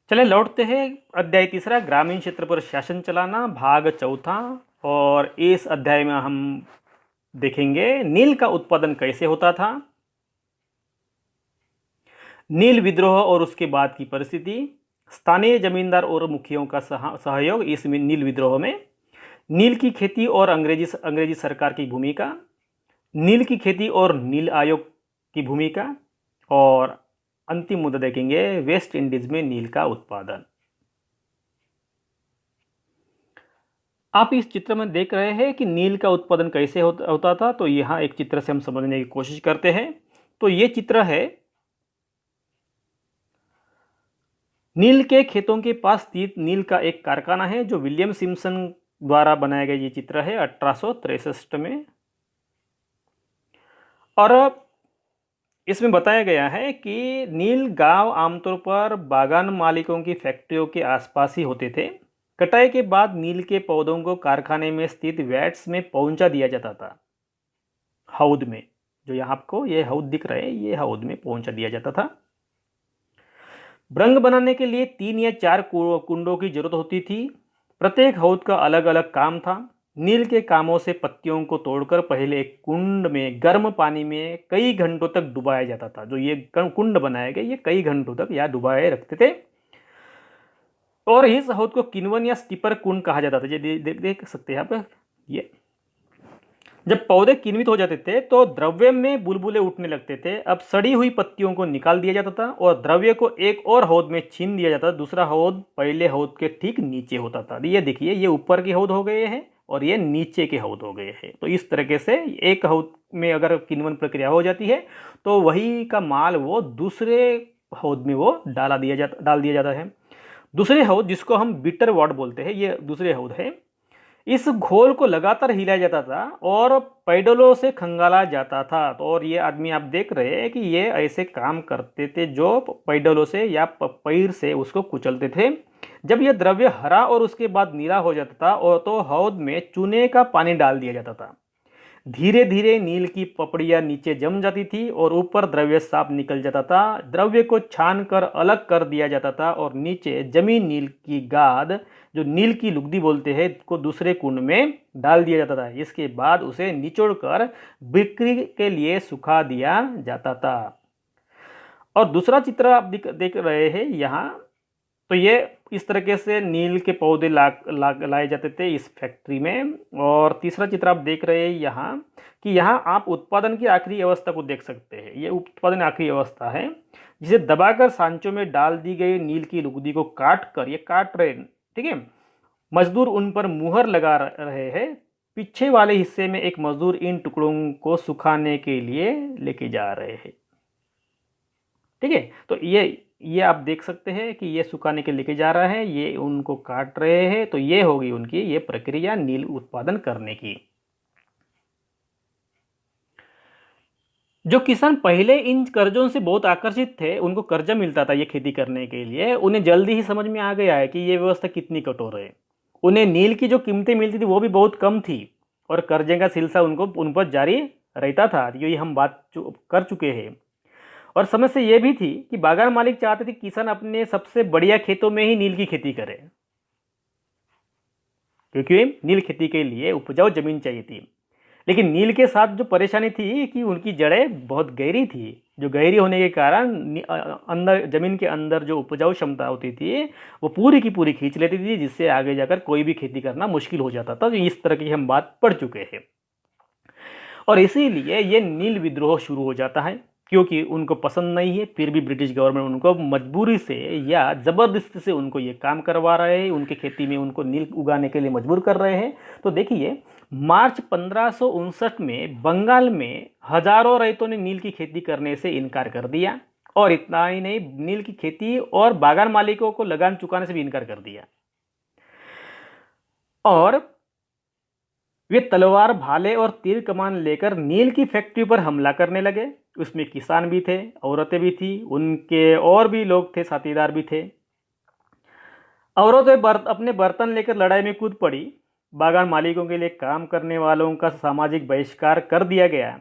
चले लौटते हैं। अध्याय तीसरा, ग्रामीण क्षेत्र पर शासन चलाना, भाग चौथा। और इस अध्याय में हम देखेंगे नील का उत्पादन कैसे होता था, नील विद्रोह और उसके बाद की परिस्थिति, स्थानीय जमींदार और मुखियों का सहयोग इस नील विद्रोह में, नील की खेती और अंग्रेजी सरकार की भूमिका, नील की खेती और नील आयोग की भूमिका, और अंतिम मुद्दा देखेंगे वेस्ट इंडीज में नील का उत्पादन। आप इस चित्र में देख रहे हैं कि नील का उत्पादन कैसे होता था। तो यहाँ एक चित्र से हम समझने की कोशिश करते हैं। तो ये चित्र है नील के खेतों के पास स्थित नील का एक कारखाना है, जो विलियम सिम्पसन द्वारा बनाया गया ये चित्र है 1863 में। और इसमें बताया गया है कि नील गांव आमतौर पर बागान मालिकों की फैक्ट्रियों के आसपास ही होते थे। कटाई के बाद नील के पौधों को कारखाने में स्थित वैट्स में पहुंचा दिया जाता था, हौद में। जो यहाँ आपको ये हौद दिख रहे हैं, ये हौद में पहुंचा दिया जाता था। भ्रंग बनाने के लिए 3 या 4 कुंडों की जरूरत होती थी। प्रत्येक हौद का अलग अलग काम था। नील के कामों से पत्तियों को तोड़कर पहले एक कुंड में गर्म पानी में कई घंटों तक डुबाया जाता था। जो ये कुंड बनाए गए, ये कई घंटों तक या डुबाए रखते थे। और इस हौद को किण्वन या स्टीपर कुंड कहा जाता था। ये देख सकते हैं आप। ये जब पौधे किण्वित हो जाते थे तो द्रव्य में बुलबुले उठने लगते थे। अब सड़ी हुई पत्तियों को निकाल दिया जाता था और द्रव्य को एक और हौद में छीन दिया जाता था। दूसरा हौद पहले हौद के ठीक नीचे होता था। ये देखिए, ये ऊपर के हौद हो गए हैं और ये नीचे के हौद हो गए हैं। तो इस तरीके से एक हौद में अगर किण्वन प्रक्रिया हो जाती है तो वही का माल वो दूसरे हौद में वो डाल दिया जाता है। दूसरे हौद, जिसको हम बिटर वॉट बोलते हैं, ये दूसरे हौद है। इस घोल को लगातार हिलाया जाता था और पैडलों से खंगाला जाता था। तो और ये आदमी आप देख रहे हैं कि ये ऐसे काम करते थे, जो पैडलों से या पैर से उसको कुचलते थे। जब यह द्रव्य हरा और उसके बाद नीला हो जाता था और तो हौद में चूने का पानी डाल दिया जाता था। धीरे धीरे नील की पपड़ियां नीचे जम जाती थी और ऊपर द्रव्य साफ निकल जाता था। द्रव्य को छान कर अलग कर दिया जाता था और नीचे जमी नील की गाद, जो नील की लुगदी बोलते हैं, को दूसरे कुंड में डाल दिया जाता था। इसके बाद उसे निचोड़कर बिक्री के लिए सुखा दिया जाता था। और दूसरा चित्र आप देख रहे हैं यहाँ। तो ये इस तरीके से नील के पौधे लाए जाते थे इस फैक्ट्री में। और तीसरा चित्र आप देख रहे हैं यहाँ, कि यहाँ आप उत्पादन की आखिरी अवस्था को देख सकते हैं। ये उत्पादन आखिरी अवस्था है, जिसे दबाकर सांचों में डाल दी गई नील की लुगदी को काट कर, ये काट रहे, ठीक है, मजदूर उन पर मुहर लगा रहे हैं। पीछे वाले हिस्से में एक मजदूर इन टुकड़ों को सुखाने के लिए लेके जा रहे हैं, ठीक है। तो ये आप देख सकते हैं कि ये सुखाने के लेके जा रहा है, ये उनको काट रहे हैं। तो ये होगी उनकी ये प्रक्रिया नील उत्पादन करने की। जो किसान पहले इन कर्जों से बहुत आकर्षित थे, उनको कर्जा मिलता था ये खेती करने के लिए, उन्हें जल्दी ही समझ में आ गया है कि ये व्यवस्था कितनी कठोर है। उन्हें नील की जो कीमतें मिलती थी वो भी बहुत कम थी और कर्जे का सिलसिला उन पर जारी रहता था। ये हम बात कर चुके हैं। और समस्या ये भी थी कि बागान मालिक चाहते थे किसान अपने सबसे बढ़िया खेतों में ही नील की खेती करे, क्योंकि नील खेती के लिए उपजाऊ जमीन चाहिए थी। लेकिन नील के साथ जो परेशानी थी कि उनकी जड़ें बहुत गहरी थी। जो गहरी होने के कारण अंदर जमीन के अंदर जो उपजाऊ क्षमता होती थी वो पूरी की पूरी खींच लेती थी, जिससे आगे जाकर कोई भी खेती करना मुश्किल हो जाता था। तो इस तरह की हम बात पढ़ चुके हैं। और इसीलिए ये नील विद्रोह शुरू हो जाता है, क्योंकि उनको पसंद नहीं है, फिर भी ब्रिटिश गवर्नमेंट उनको मजबूरी से या ज़बरदस्ती से उनको ये काम करवा रहे हैं, उनके खेती में उनको नील उगाने के लिए मजबूर कर रहे हैं। तो देखिए, मार्च 1559 में बंगाल में हजारों रैतों ने नील की खेती करने से इनकार कर दिया। और इतना ही नहीं, नील की खेती और बागान मालिकों को लगान चुकाने से भी इनकार कर दिया। और वे तलवार, भाले और तीर कमान लेकर नील की फैक्ट्री पर हमला करने लगे। उसमें किसान भी थे, औरतें भी थी, उनके और भी लोग थे, साथीदार भी थे। औरतें अपने बर्तन लेकर लड़ाई में कूद पड़ी। बागान मालिकों के लिए काम करने वालों का सामाजिक बहिष्कार कर दिया गया।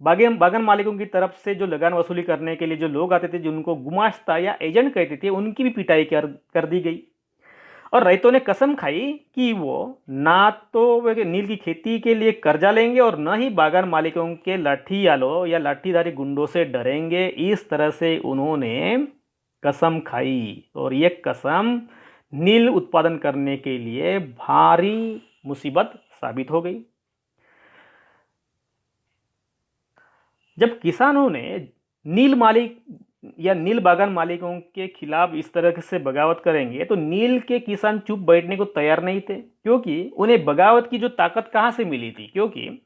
बागान मालिकों की तरफ से जो लगान वसूली करने के लिए जो लोग आते थे, जिनको गुमाश्ता या एजेंट कहते थे, उनकी भी पिटाई कर दी गई। और रईतों ने कसम खाई कि वो ना तो वे नील की खेती के लिए कर्जा लेंगे और न ही बागान मालिकों के लाठियालों या लाठीधारी गुंडों से डरेंगे। इस तरह से उन्होंने कसम खाई और ये कसम नील उत्पादन करने के लिए भारी मुसीबत साबित हो गई। जब किसानों ने नील मालिक या नील बागान मालिकों के खिलाफ इस तरह से बगावत करेंगे तो नील के किसान चुप बैठने को तैयार नहीं थे, क्योंकि उन्हें बगावत की जो ताकत कहां से मिली थी। क्योंकि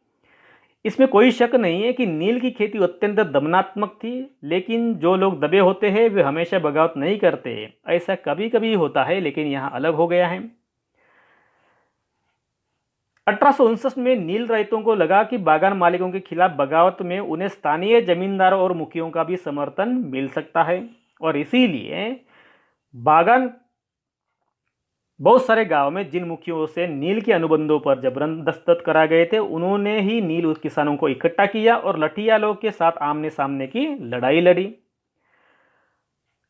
इसमें कोई शक नहीं है कि नील की खेती अत्यंत दमनात्मक थी, लेकिन जो लोग दबे होते हैं वे हमेशा बगावत नहीं करते। ऐसा कभी कभी होता है, लेकिन यहाँ अलग हो गया है। 1859 में नील रईतों को लगा कि बागान मालिकों के खिलाफ बगावत में उन्हें स्थानीय जमींदारों और मुखियों का भी समर्थन मिल सकता है, और इसीलिए बागान बहुत सारे गांव में जिन मुखियों से नील के अनुबंधों पर जबरन दस्तखत करा गए थे, उन्होंने ही नील किसानों को इकट्ठा किया और लठियालों के साथ आमने सामने की लड़ाई लड़ी।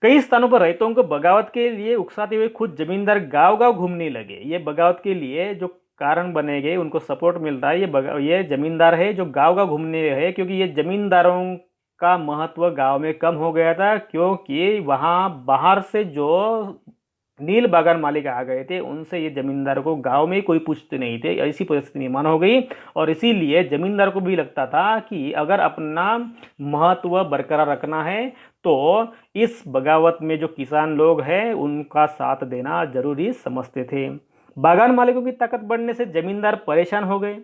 कई स्थानों पर रईतों को बगावत के लिए उकसाते हुए खुद जमींदार गांव गांव घूमने लगे। ये बगावत के लिए जो कारण बने गए, उनको सपोर्ट मिल रहा है, ये जमींदार है जो गांव गांव घूमने है, क्योंकि ये जमींदारों का महत्व गांव में कम हो गया था, क्योंकि वहां बाहर से जो नील बागान मालिक आ गए थे, उनसे ये जमींदार को गांव में कोई पूछते नहीं थे। ऐसी परिस्थिति निर्माण हो गई और इसीलिए जमींदार को भी लगता था कि अगर अपना महत्व बरकरार रखना है तो इस बगावत में जो किसान लोग हैं उनका साथ देना जरूरी समझते थे। बागान मालिकों की ताकत बढ़ने से जमींदार परेशान हो गए,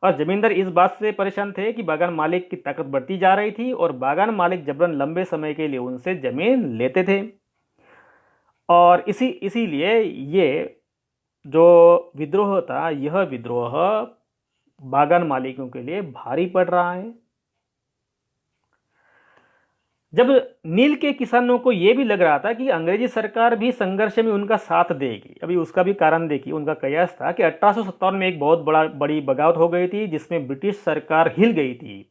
और जमींदार इस बात से परेशान थे कि बागान मालिक की ताकत बढ़ती जा रही थी और बागान मालिक जबरन लंबे समय के लिए उनसे जमीन लेते थे। और इसीलिए ये जो विद्रोह था, यह विद्रोह बागान मालिकों के लिए भारी पड़ रहा है। जब नील के किसानों को यह भी लग रहा था कि अंग्रेजी सरकार भी संघर्ष में उनका साथ देगी, अभी उसका भी कारण देखिए। उनका कयास था कि 1857 में एक बहुत बड़ी बगावत हो गई थी, जिसमें ब्रिटिश सरकार हिल गई थी,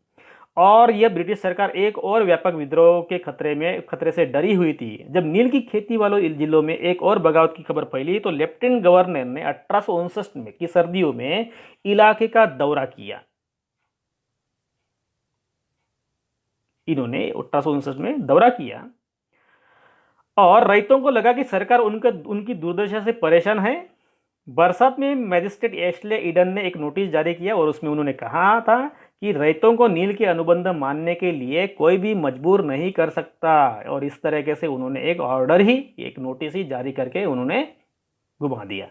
और यह ब्रिटिश सरकार एक और व्यापक विद्रोह के खतरे से डरी हुई थी। जब नील की खेती वालों जिलों में एक और बगावत की खबर फैली तो लेफ्टिनेंट गवर्नर ने 1859 में की सर्दियों में इलाके का दौरा किया। इन्होंने 1859 में दौरा किया और रईतों को लगा कि सरकार उनकी दुर्दशा से परेशान है। बरसात में मैजिस्ट्रेट एशले ईडन ने एक नोटिस जारी किया और उसमें उन्होंने कहा था कि रईतों को नील के अनुबंध मानने के लिए कोई भी मजबूर नहीं कर सकता, और इस तरीके से उन्होंने एक नोटिस ही जारी करके उन्होंने घुमा दिया।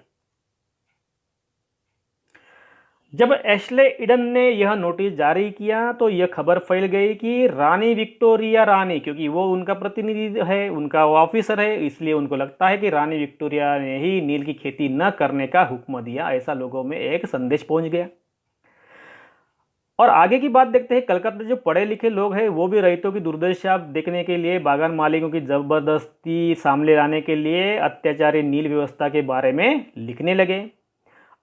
जब एशले ईडन ने यह नोटिस जारी किया तो यह खबर फैल गई कि रानी विक्टोरिया रानी, क्योंकि वो उनका प्रतिनिधि है, उनका ऑफिसर है, इसलिए उनको लगता है कि रानी विक्टोरिया ने ही नील की खेती न करने का हुक्म दिया। ऐसा लोगों में एक संदेश पहुंच गया। और आगे की बात देखते हैं। कलकत्ता जो पढ़े लिखे लोग हैं वो भी रईतों की दुर्दशा देखने के लिए, बागान मालिकों की जबरदस्ती सामने लाने के लिए अत्याचारी नील व्यवस्था के बारे में लिखने लगे,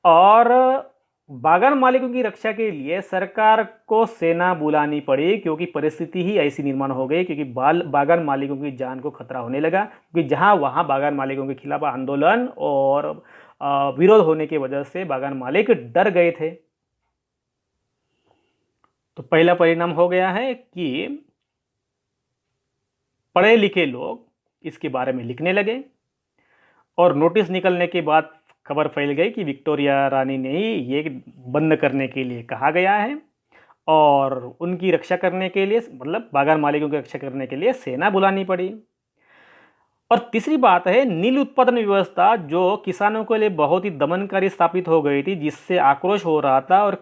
और बागान मालिकों की रक्षा के लिए सरकार को सेना बुलानी पड़ी, क्योंकि परिस्थिति ही ऐसी निर्माण हो गई, क्योंकि बागान मालिकों की जान को खतरा होने लगा, क्योंकि जहां वहां बागान मालिकों के खिलाफ आंदोलन और विरोध होने की वजह से बागान मालिक डर गए थे। तो पहला परिणाम हो गया है कि पढ़े लिखे लोग इसके बारे में लिखने लगे, और नोटिस निकलने के बाद खबर फैल गई कि विक्टोरिया रानी ने ही ये बंद करने के लिए कहा गया है, और उनकी रक्षा करने के लिए, मतलब बागान मालिकों की रक्षा करने के लिए सेना बुलानी पड़ी। और तीसरी बात है, नील उत्पादन व्यवस्था जो किसानों के लिए बहुत ही दमनकारी स्थापित हो गई थी, जिससे आक्रोश हो रहा था और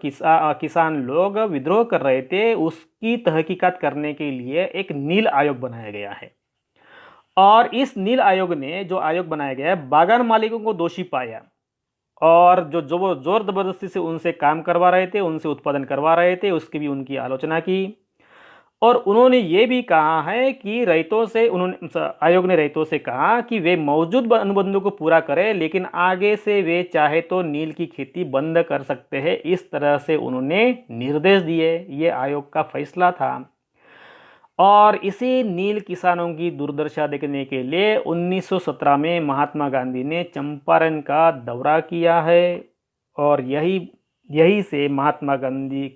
किसान लोग विद्रोह कर रहे थे, उसकी तहकीकात करने के लिए एक नील आयोग बनाया गया है। और इस नील आयोग ने, जो आयोग बनाया गया है, बागान मालिकों को दोषी पाया, और जो वो जोर जबरदस्ती से उनसे काम करवा रहे थे, उनसे उत्पादन करवा रहे थे, उसकी भी उनकी आलोचना की। और उन्होंने ये भी कहा है कि आयोग ने रैयतों से कहा कि वे मौजूद अनुबंधों को पूरा करें, लेकिन आगे से वे चाहे तो नील की खेती बंद कर सकते हैं। इस तरह से उन्होंने निर्देश दिए। ये आयोग का फैसला था। और इसी नील किसानों की दुर्दशा देखने के लिए 1917 में महात्मा गांधी ने चंपारण का दौरा किया है, और यही से महात्मा गांधी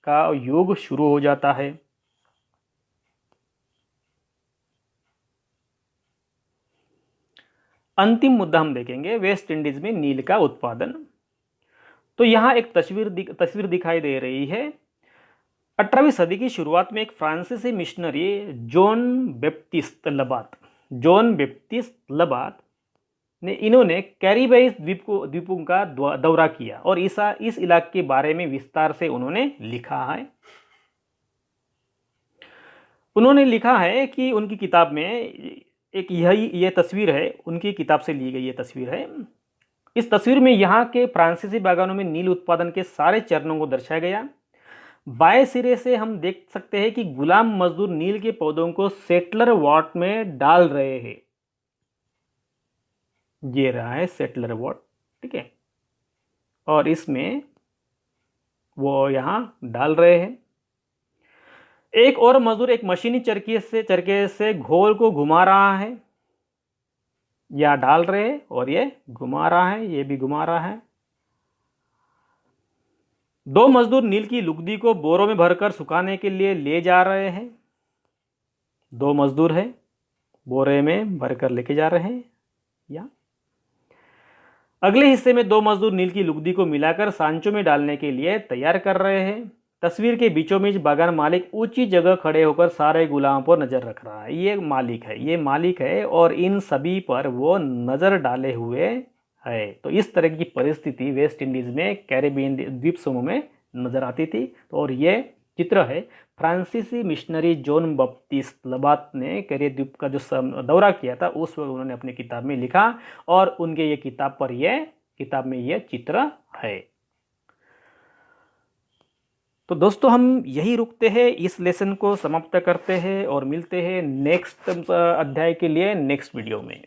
का युग शुरू हो जाता है। अंतिम मुद्दा हम देखेंगे, वेस्ट इंडीज में नील का उत्पादन। तो यहाँ एक तस्वीर दिखाई दे रही है। 18वीं सदी की शुरुआत में एक फ्रांसीसी मिशनरी जॉन बैप्टिस्ट लबात ने इन्होंने कैरिबियाई द्वीपों का दौरा किया, और इस इलाके के बारे में विस्तार से उन्होंने लिखा है। उन्होंने लिखा है कि उनकी किताब में एक ये तस्वीर है, उनकी किताब से ली गई ये तस्वीर है। इस तस्वीर में यहाँ के फ्रांसीसी बागानों में नील उत्पादन के सारे चरणों को दर्शाया गया। बाएं सिरे से हम देख सकते हैं कि गुलाम मजदूर नील के पौधों को सेटलर वॉट में डाल रहे हैं। ये रहा है सेटलर वॉट, ठीक है, और इसमें वो यहाँ डाल रहे हैं। एक और मजदूर एक मशीनी चरखे से घोल को घुमा रहा है, या डाल रहे हैं, और ये घुमा रहा है, ये भी घुमा रहा है। 2 मजदूर नील की लुगदी को बोरों में भरकर सुखाने के लिए ले जा रहे हैं। 2 मजदूर हैं, बोरे में भरकर लेके जा रहे हैं। या अगले हिस्से में 2 मजदूर नील की लुगदी को मिलाकर सांचों में डालने के लिए तैयार कर रहे हैं। तस्वीर के बीचों बीच बागान मालिक ऊंची जगह खड़े होकर सारे गुलामों पर नजर रख रहा है। ये मालिक है और इन सभी पर वो नजर डाले हुए है। तो इस तरह की परिस्थिति वेस्ट इंडीज में कैरेबियन द्वीप समूह में नजर आती थी। तो और ये चित्र है फ्रांसीसी मिशनरी जॉन बैप्टिस्ट लबात ने कैरिबियन द्वीप का जो दौरा किया था, उस वक्त उन्होंने अपनी किताब में लिखा, और उनके ये किताब में ये चित्र है। तो दोस्तों हम यही रुकते हैं, इस लेसन को समाप्त करते हैं और मिलते हैं नेक्स्ट अध्याय के लिए नेक्स्ट वीडियो में।